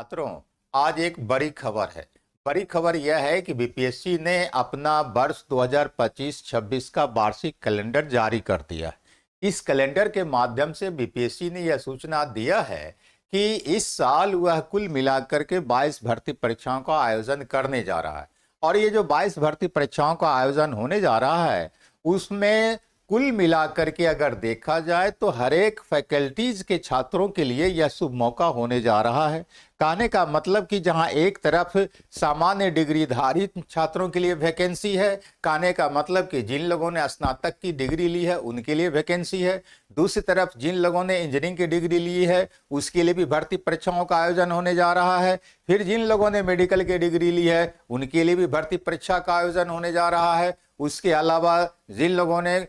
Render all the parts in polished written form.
छात्रों, आज एक बड़ी खबर है। बड़ी खबर यह है कि बीपीएससी ने अपना वर्ष 2025-26 का वार्षिक कैलेंडर जारी कर दिया है। इस कैलेंडर के माध्यम से बीपीएससी ने यह सूचना दिया है कि इस साल वह कुल मिलाकर के 22 भर्ती परीक्षाओं का आयोजन करने जा रहा है। और ये जो 22 भर्ती परीक्षाओं का आयोजन होने जा रहा है, उसमें कुल मिलाकर के अगर देखा जाए तो हर एक फैकल्टीज के छात्रों के लिए यह शुभ मौका होने जा रहा है। कहने का मतलब कि जहां एक तरफ सामान्य डिग्रीधारी छात्रों के लिए वैकेंसी है, कहने का मतलब कि जिन लोगों ने स्नातक की डिग्री ली है उनके लिए वैकेंसी है। दूसरी तरफ जिन लोगों ने इंजीनियरिंग की डिग्री ली है उसके लिए भी भर्ती परीक्षाओं का आयोजन होने जा रहा है। फिर जिन लोगों ने मेडिकल की डिग्री ली है उनके लिए भी भर्ती परीक्षा का आयोजन होने जा रहा है। उसके अलावा जिन लोगों ने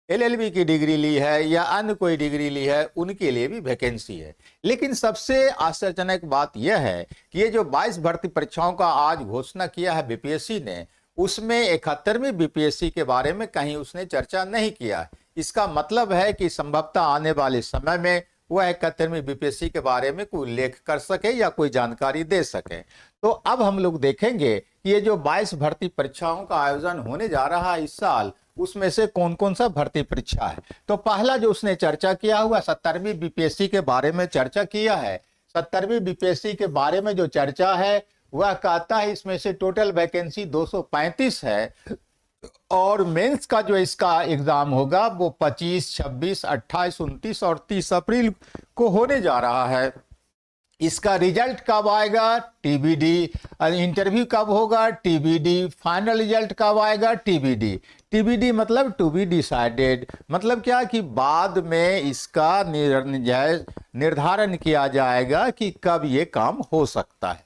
एलएलबी की डिग्री ली है या अन्य कोई डिग्री ली है उनके लिए भी वैकेंसी है। लेकिन सबसे आश्चर्यजनक बात यह है कि ये जो 22 भर्ती परीक्षाओं का आज घोषणा किया है बीपीएससी ने, उसमें 71वीं बीपीएससी के बारे में कहीं उसने चर्चा नहीं किया। इसका मतलब है कि संभवतः आने वाले समय में वह 71वीं बीपीएससी के बारे में कोई उल्लेख कर सके या कोई जानकारी दे सके। तो अब हम लोग देखेंगे कि ये जो 22 भर्ती परीक्षाओं का आयोजन होने जा रहा है इस साल, उसमें से कौन कौन सा भर्ती परीक्षा है। तो पहला जो उसने चर्चा किया हुआ 70वीं बीपीएससी के बारे में चर्चा किया है। 70वीं बीपीएससी के बारे में जो चर्चा है वह कहता है इसमें से टोटल वैकेंसी 235 है और मेंस का जो इसका एग्जाम होगा वो 25, 26, 28, 29 और 30 अप्रैल को होने जा रहा है। इसका रिजल्ट कब आएगा टीबीडी, इंटरव्यू कब होगा टीबीडी, फाइनल रिजल्ट कब आएगा टीबीडी। टीबीडी मतलब टू बी डिसाइडेड, मतलब क्या कि बाद में इसका निर्धारण किया जाएगा कि कब ये काम हो सकता है।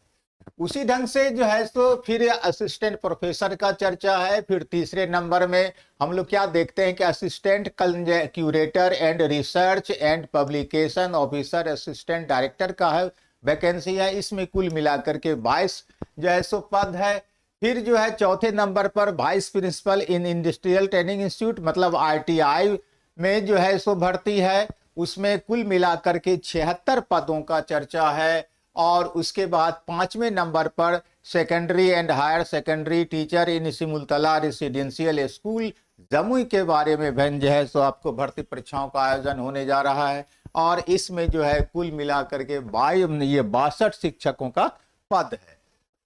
उसी ढंग से जो है तो फिर असिस्टेंट प्रोफेसर का चर्चा है। फिर तीसरे नंबर में हम लोग क्या देखते हैं कि assistant curator and research and publication officer, assistant director का है वैकेंसी है। इसमें कुल मिलाकर के 22 जो है सो पद है। फिर जो है चौथे नंबर पर vice principal in industrial training institute मतलब आईटीआई में जो है सो भर्ती है। उसमें कुल मिलाकर के 76 पदों का चर्चा है। और उसके बाद 5वें नंबर पर secondary and higher secondary teacher in Simultala residential school Jamui के बारे में जो है सो आपको भर्ती परीक्षाओं का आयोजन होने जा रहा है। और इसमें जो है कुल मिलाकर के 62 शिक्षकों का पद है।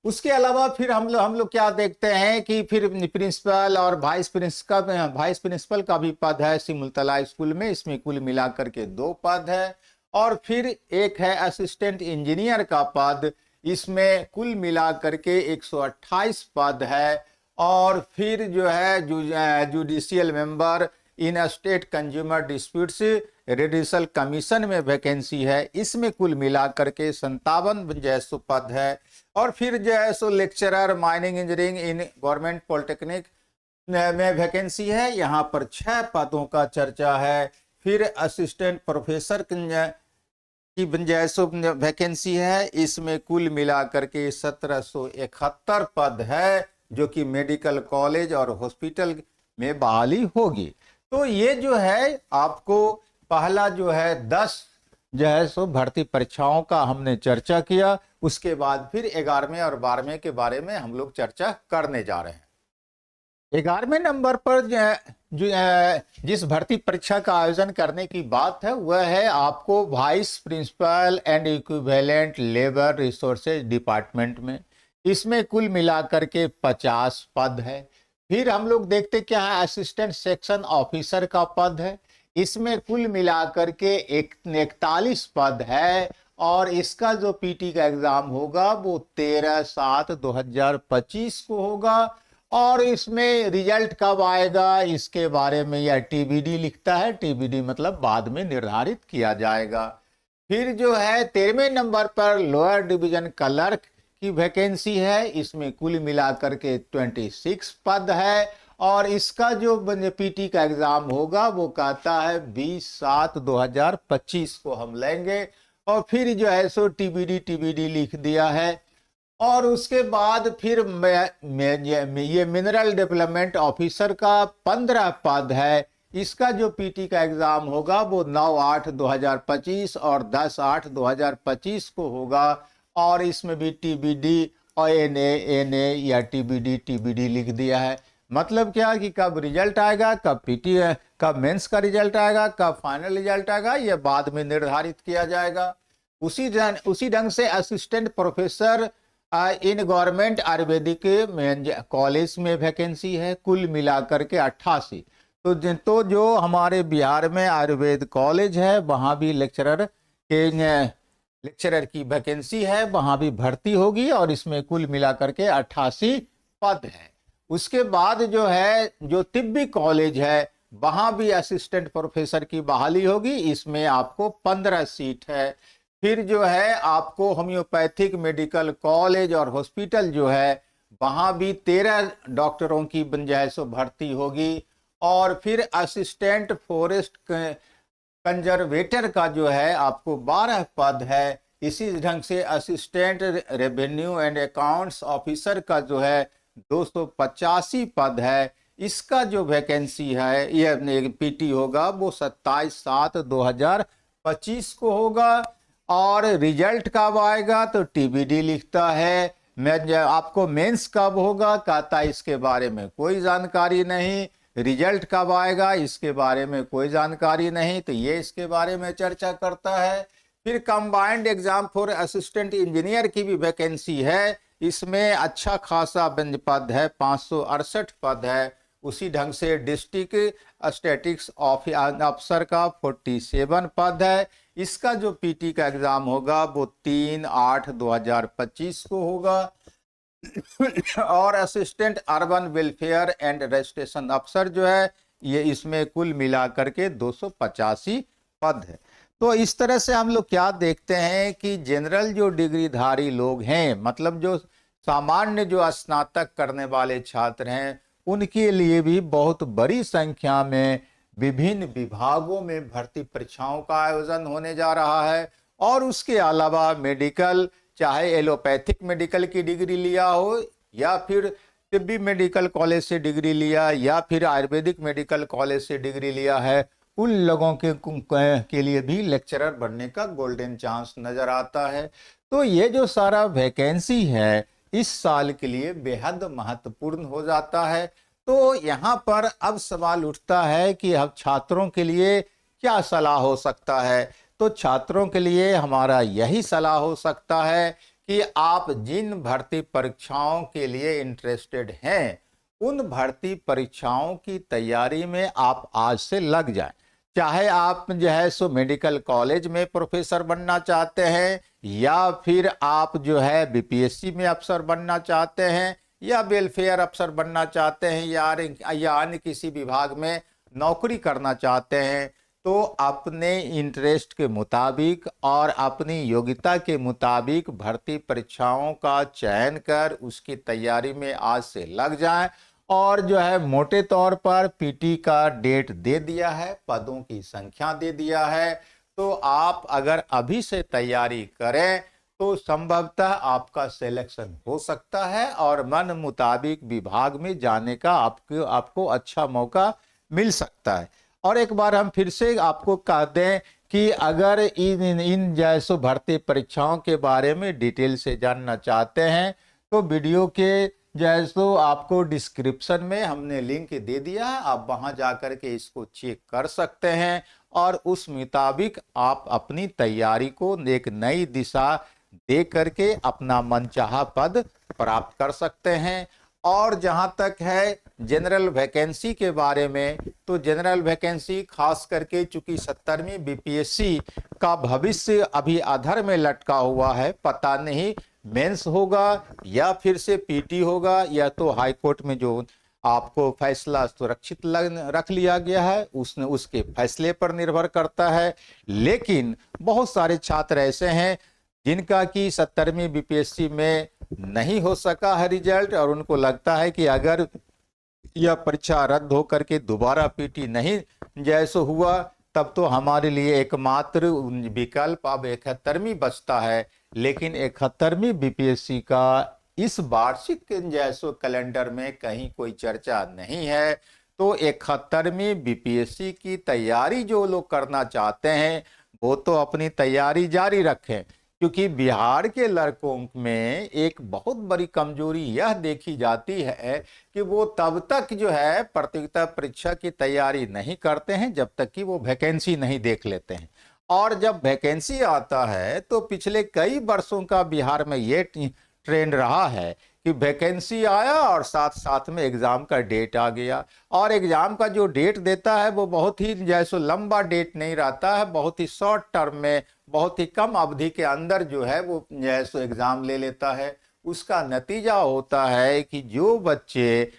उसके अलावा फिर हम लोग क्या देखते हैं कि फिर प्रिंसिपल और वाइस प्रिंसिपल का भी पद है सिमुलतला स्कूल में। इसमें कुल मिलाकर के 2 पद है। और फिर एक है असिस्टेंट इंजीनियर का पद, इसमें कुल मिलाकर के 128 पद है। और फिर जो है judicial member in state consumer disputes redressal commission में वैकेंसी है। इसमें कुल मिलाकर के 57 जो है पद है। और फिर जो है so lecturer mining engineering in government polytechnic में वैकेंसी है। यहाँ पर 6 पदों का चर्चा है। फिर असिस्टेंट प्रोफेसर की वैकेंसी है। इसमें कुल मिलाकर के 1771 पद है जो कि मेडिकल कॉलेज और हॉस्पिटल में बहाली होगी। तो ये जो है आपको पहला जो है 10 जो है सो भर्ती परीक्षाओं का हमने चर्चा किया। उसके बाद फिर 11वें और 12वें के बारे में हम लोग चर्चा करने जा रहे हैं। 11वें नंबर पर जिस भर्ती परीक्षा का आयोजन करने की बात है वह है आपको vice principal and equivalent labour resources department में। इसमें कुल मिलाकर के 50 पद है। फिर हम लोग देखते क्या है असिस्टेंट सेक्शन ऑफिसर का पद है। इसमें कुल मिलाकर के 41 पद है। और इसका जो पीटी का एग्जाम होगा वो 13/7/2025 को होगा। और इसमें रिजल्ट कब आएगा इसके बारे में यह टीबीडी लिखता है। टीबीडी मतलब बाद में निर्धारित किया जाएगा। फिर जो है 13वें नंबर पर लोअर डिवीजन क्लर्क की वैकेंसी है। इसमें कुल मिलाकर के 26 पद है। और इसका जो पीटी का एग्जाम होगा वो कहता है 20/7/2025 को हम लेंगे। और फिर जो है सो टीबीडी लिख दिया है। और उसके बाद फिर ये मिनरल डेवलपमेंट ऑफिसर का 15 पद है। इसका जो पीटी का एग्जाम होगा वो 9/8/2025 और 10/8/2025 को होगा। और इसमें भी टीबीडी और एनए या टीबीडी लिख दिया है। मतलब क्या कि कब रिजल्ट आएगा, कब पीटी, कब मेंस का रिजल्ट आएगा, कब फाइनल रिजल्ट आएगा, ये बाद में निर्धारित किया जाएगा। उसी ढंग से assistant professor in government Ayurvedic college में वैकेंसी है, कुल मिलाकर के 88। तो जो हमारे बिहार में आयुर्वेद कॉलेज है वहाँ भी लेक्चरर की वैकेंसी है, वहाँ भी भर्ती होगी और इसमें कुल मिलाकर के 88 पद है। उसके बाद जो है जो तिब्बी कॉलेज है वहाँ भी असिस्टेंट प्रोफेसर की बहाली होगी, इसमें आपको 15 सीट है। फिर जो है आपको होम्योपैथिक मेडिकल कॉलेज और हॉस्पिटल जो है वहाँ भी 13 डॉक्टरों की जो भर्ती होगी। और फिर असिस्टेंट फॉरेस्ट कंजर्वेटर का जो है आपको 12 पद है। इसी ढंग से assistant revenue and accounts officer का जो है 285 पद है। इसका जो वैकेंसी है ये पीटी होगा वो 27/7/2025 को होगा। और रिजल्ट कब आएगा तो टीबीडी लिखता है। मैं आपको मेंस कब होगा कहता है इसके बारे में कोई जानकारी नहीं। रिजल्ट कब आएगा इसके बारे में कोई जानकारी नहीं, तो ये इसके बारे में चर्चा करता है। फिर combined exam for assistant engineer की भी वैकेंसी है, इसमें अच्छा खासा पद है, 568 पद है। उसी ढंग से डिस्ट्रिक्ट स्टैटिक्स अफसर का 47 पद है। इसका जो पीटी का एग्जाम होगा वो 3/8/2025 को होगा। और assistant urban welfare and registration अफसर जो है ये इसमें कुल मिलाकर के 285 पद है। तो इस तरह से हम लोग क्या देखते हैं कि जनरल जो डिग्रीधारी लोग हैं, मतलब जो सामान्य जो स्नातक करने वाले छात्र हैं, उनके लिए भी बहुत बड़ी संख्या में विभिन्न विभागों में भर्ती परीक्षाओं का आयोजन होने जा रहा है। और उसके अलावा मेडिकल, चाहे एलोपैथिक मेडिकल की डिग्री लिया हो या फिर तिब्बी मेडिकल कॉलेज से डिग्री लिया या फिर आयुर्वेदिक मेडिकल कॉलेज से डिग्री लिया है, उन लोगों के लिए भी लेक्चरर बनने का गोल्डन चांस नजर आता है। तो ये जो सारा वैकेंसी है इस साल के लिए बेहद महत्वपूर्ण हो जाता है। तो यहाँ पर अब सवाल उठता है कि अब छात्रों के लिए क्या सलाह हो सकता है। तो छात्रों के लिए हमारा यही सलाह हो सकता है कि आप जिन भर्ती परीक्षाओं के लिए इंटरेस्टेड हैं उन भर्ती परीक्षाओं की तैयारी में आप आज से लग जाएं। चाहे आप जो है सो मेडिकल कॉलेज में प्रोफेसर बनना चाहते हैं, या फिर आप जो है बीपीएससी में अफसर बनना चाहते हैं, या वेलफेयर अफसर बनना चाहते हैं, या अन्य किसी विभाग में नौकरी करना चाहते हैं, तो अपने इंटरेस्ट के मुताबिक और अपनी योग्यता के मुताबिक भर्ती परीक्षाओं का चयन कर उसकी तैयारी में आज से लग जाएं। और जो है मोटे तौर पर पीटी का डेट दे दिया है, पदों की संख्या दे दिया है। तो आप अगर अभी से तैयारी करें तो संभवतः आपका सिलेक्शन हो सकता है और मन मुताबिक विभाग में जाने का आपको अच्छा मौका मिल सकता है। और एक बार हम फिर से आपको कह दें कि अगर इन जैसो भर्ती परीक्षाओं के बारे में डिटेल से जानना चाहते हैं तो वीडियो के जैसो आपको डिस्क्रिप्शन में हमने लिंक दे दिया है, आप वहां जाकर के इसको चेक कर सकते हैं और उस मुताबिक आप अपनी तैयारी को एक नई दिशा दे करके अपना मनचाहा पद प्राप्त कर सकते हैं। और जहां तक है जनरल वैकेंसी के बारे में, तो जनरल वैकेंसी खास करके चूंकि 70वीं बीपीएससी का भविष्य अभी अधर में लटका हुआ है, पता नहीं मेंस होगा या फिर से पीटी होगा, या तो हाई कोर्ट में जो आपको फैसला सुरक्षित रख लिया गया है उसके फैसले पर निर्भर करता है। लेकिन बहुत सारे छात्र ऐसे हैं जिनका कि 70वीं बीपीएससी में नहीं हो सका है रिजल्ट, और उनको लगता है कि अगर यह परीक्षा रद्द होकर के दोबारा पीटी नहीं जैसे हुआ तब तो हमारे लिए एकमात्र विकल्प अब 71वीं बचता है। लेकिन 71वीं बीपीएससी का इस वार्षिक जैसो कैलेंडर में कहीं कोई चर्चा नहीं है। तो 71वीं बीपीएससी की तैयारी जो लोग करना चाहते हैं वो तो अपनी तैयारी जारी रखें, क्योंकि बिहार के लड़कों में एक बहुत बड़ी कमजोरी यह देखी जाती है कि वो तब तक जो है प्रतियोगिता परीक्षा की तैयारी नहीं करते हैं जब तक कि वो वैकेंसी नहीं देख लेते हैं। और जब वैकेंसी आता है तो पिछले कई वर्षों का बिहार में ये ट्रेंड रहा है कि वैकेंसी आया और साथ साथ में एग्जाम का डेट आ गया। और एग्जाम का जो डेट देता है वो बहुत ही जैसे लंबा डेट नहीं रहता है, बहुत ही शॉर्ट टर्म में, बहुत ही कम अवधि के अंदर जो है वो जैसे एग्जाम ले लेता है। उसका नतीजा होता है कि जो बच्चे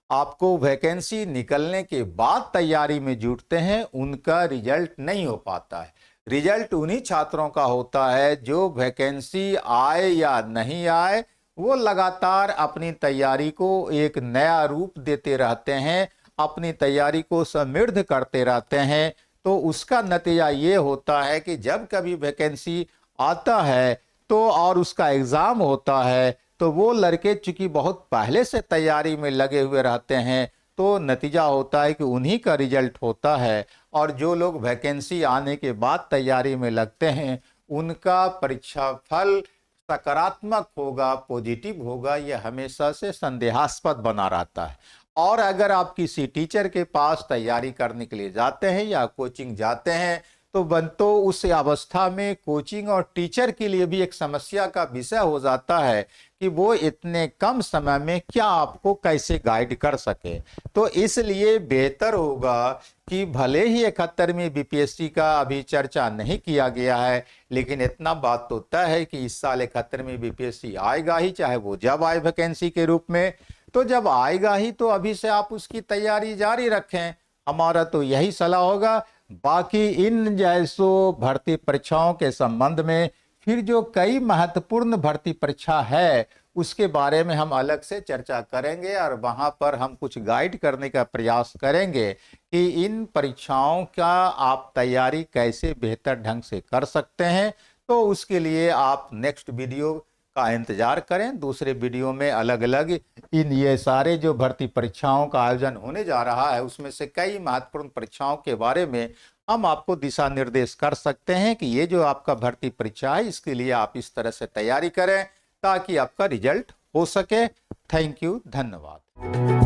आपको वैकेंसी निकलने के बाद तैयारी में जुटते हैं उनका रिजल्ट नहीं हो पाता है। रिजल्ट उन्हीं छात्रों का होता है जो वैकेंसी आए या नहीं आए वो लगातार अपनी तैयारी को एक नया रूप देते रहते हैं, अपनी तैयारी को समृद्ध करते रहते हैं। तो उसका नतीजा ये होता है कि जब कभी वैकेंसी आता है तो और उसका एग्जाम होता है तो वो लड़के चूंकि बहुत पहले से तैयारी में लगे हुए रहते हैं तो नतीजा होता है कि उन्हीं का रिजल्ट होता है। और जो लोग वैकेंसी आने के बाद तैयारी में लगते हैं उनका परीक्षा फल सकारात्मक होगा, पॉजिटिव होगा, यह हमेशा से संदेहास्पद बना रहता है। और अगर आप किसी टीचर के पास तैयारी करने के लिए जाते हैं या कोचिंग जाते हैं तो उस अवस्था में कोचिंग और टीचर के लिए भी एक समस्या का विषय हो जाता है कि वो इतने कम समय में क्या आपको कैसे गाइड कर सके। तो इसलिए बेहतर होगा कि भले ही 71वीं बीपीएससी का अभी चर्चा नहीं किया गया है, लेकिन इतना बात तो तय है कि इस साल 71वीं बीपीएससी आएगा ही, चाहे वो जब आए वैकेंसी के रूप में। तो जब आएगा ही तो अभी से आप उसकी तैयारी जारी रखें, हमारा तो यही सलाह होगा। बाकी इन जैसो भर्ती परीक्षाओं के संबंध में फिर जो कई महत्वपूर्ण भर्ती परीक्षा है उसके बारे में हम अलग से चर्चा करेंगे और वहां पर हम कुछ गाइड करने का प्रयास करेंगे कि इन परीक्षाओं का आप तैयारी कैसे बेहतर ढंग से कर सकते हैं। तो उसके लिए आप नेक्स्ट वीडियो का इंतजार करें। दूसरे वीडियो में अलग अलग इन ये सारे जो भर्ती परीक्षाओं का आयोजन होने जा रहा है उसमें से कई महत्वपूर्ण परीक्षाओं के बारे में हम आपको दिशा निर्देश कर सकते हैं कि ये जो आपका भर्ती परीक्षा है इसके लिए आप इस तरह से तैयारी करें ताकि आपका रिजल्ट हो सके। थैंक यू, धन्यवाद।